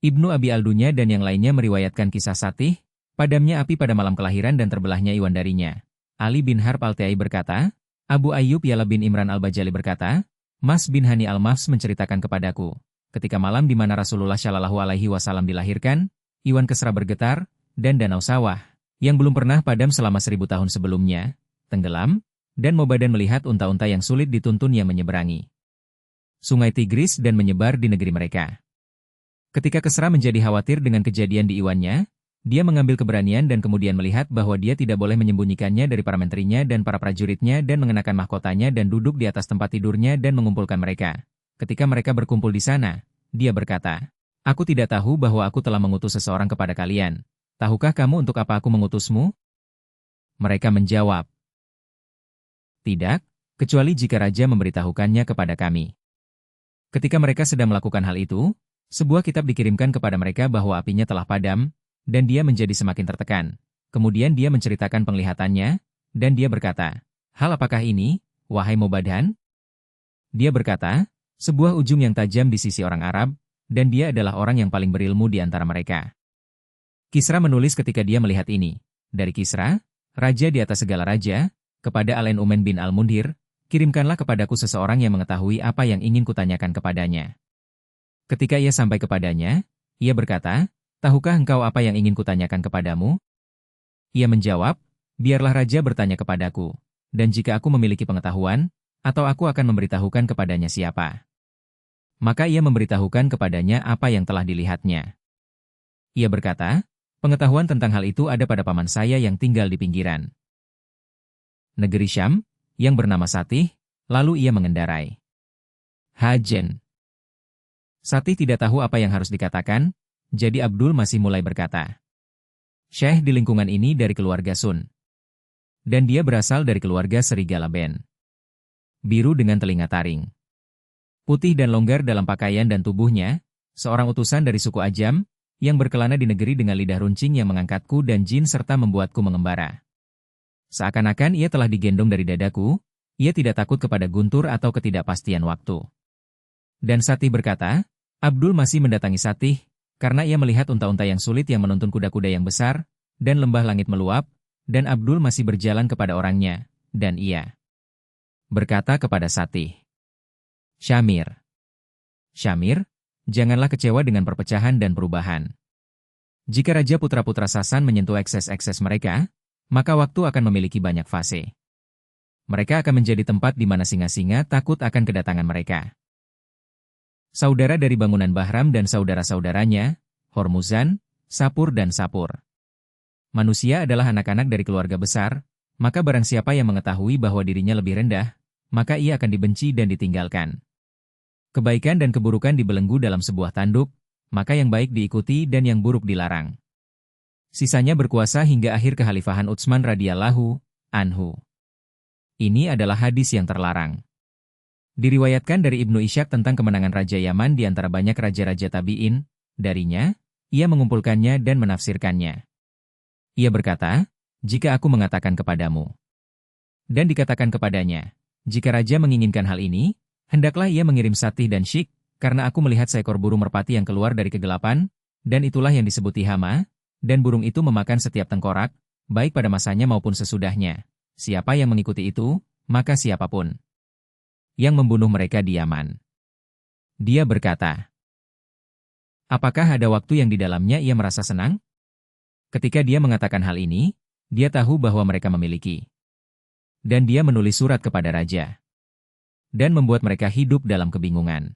Ibnu Abi Al-Dunya dan yang lainnya meriwayatkan kisah Satih, padamnya api pada malam kelahiran dan terbelahnya iwan darinya. Ali bin Harb Al-Ta'i berkata, Abu Ayyub Ya'la bin Imran Al-Bajali berkata, Mas bin Hani Al-Mafs menceritakan kepadaku, ketika malam di mana Rasulullah Shallallahu Alaihi Wasallam dilahirkan, Iwan Kesra bergetar, dan danau sawah, yang belum pernah padam selama 1000 tahun sebelumnya, tenggelam, dan Mobadan melihat unta-unta yang sulit dituntun yang menyeberangi Sungai Tigris dan menyebar di negeri mereka. Ketika Kesra menjadi khawatir dengan kejadian di Iwannya, dia mengambil keberanian dan kemudian melihat bahwa dia tidak boleh menyembunyikannya dari para menterinya dan para prajuritnya dan mengenakan mahkotanya dan duduk di atas tempat tidurnya dan mengumpulkan mereka. Ketika mereka berkumpul di sana, dia berkata, Aku tidak tahu bahwa aku telah mengutus seseorang kepada kalian. Tahukah kamu untuk apa aku mengutusmu? Mereka menjawab, Tidak, kecuali jika raja memberitahukannya kepada kami. Ketika mereka sedang melakukan hal itu, sebuah kitab dikirimkan kepada mereka bahwa apinya telah padam, dan dia menjadi semakin tertekan. Kemudian dia menceritakan penglihatannya, dan dia berkata, Hal apakah ini, wahai Mobadan? Dia berkata, sebuah ujung yang tajam di sisi orang Arab, dan dia adalah orang yang paling berilmu di antara mereka. Kisra menulis ketika dia melihat ini. Dari Kisra, raja di atas segala raja, kepada Al-Nu'man bin Al-Mundhir, kirimkanlah kepadaku seseorang yang mengetahui apa yang ingin kutanyakan kepadanya. Ketika ia sampai kepadanya, ia berkata, Tahukah engkau apa yang ingin kutanyakan kepadamu? Ia menjawab, Biarlah raja bertanya kepadaku, dan jika aku memiliki pengetahuan, atau aku akan memberitahukan kepadanya siapa. Maka ia memberitahukan kepadanya apa yang telah dilihatnya. Ia berkata, Pengetahuan tentang hal itu ada pada paman saya yang tinggal di pinggiran negeri Syam, yang bernama Satih, lalu ia mengendarai Hajen. Satih tidak tahu apa yang harus dikatakan, jadi Abdul masih mulai berkata, Syekh di lingkungan ini dari keluarga Sun. Dan dia berasal dari keluarga serigala Ben. Biru dengan telinga taring. Putih dan longgar dalam pakaian dan tubuhnya, seorang utusan dari suku Ajam, yang berkelana di negeri dengan lidah runcing yang mengangkatku dan jin serta membuatku mengembara. Seakan-akan ia telah digendong dari dadaku, ia tidak takut kepada guntur atau ketidakpastian waktu. Dan Satih berkata, Abdul masih mendatangi Satih, karena ia melihat unta-unta yang sulit yang menuntun kuda-kuda yang besar, dan lembah langit meluap, dan Abdul masih berjalan kepada orangnya, dan ia berkata kepada Satih, Syamir, janganlah kecewa dengan perpecahan dan perubahan. Jika Raja Putra-Putra Sasan menyentuh ekses-ekses mereka, maka waktu akan memiliki banyak fase. Mereka akan menjadi tempat di mana singa-singa takut akan kedatangan mereka. Saudara dari bangunan Bahram dan saudara-saudaranya, Hormuzan, Sapur dan Sapur. Manusia adalah anak-anak dari keluarga besar, maka barang siapa yang mengetahui bahwa dirinya lebih rendah, maka ia akan dibenci dan ditinggalkan. Kebaikan dan keburukan dibelenggu dalam sebuah tanduk, maka yang baik diikuti dan yang buruk dilarang. Sisanya berkuasa hingga akhir kekhalifahan Utsman radhiyallahu anhu. Ini adalah hadis yang terlarang. Diriwayatkan dari Ibnu Ishaq tentang kemenangan Raja Yaman di antara banyak raja-raja tabi'in, darinya, ia mengumpulkannya dan menafsirkannya. Ia berkata, jika aku mengatakan kepadamu, dan dikatakan kepadanya, jika raja menginginkan hal ini, hendaklah ia mengirim Satih dan Syik, karena aku melihat seekor burung merpati yang keluar dari kegelapan, dan itulah yang disebut Tihama, dan burung itu memakan setiap tengkorak, baik pada masanya maupun sesudahnya. Siapa yang mengikuti itu, maka siapapun yang membunuh mereka di Yaman. Dia berkata, apakah ada waktu yang di dalamnya ia merasa senang? Ketika dia mengatakan hal ini, dia tahu bahwa mereka memiliki. Dan dia menulis surat kepada raja. Dan membuat mereka hidup dalam kebingungan.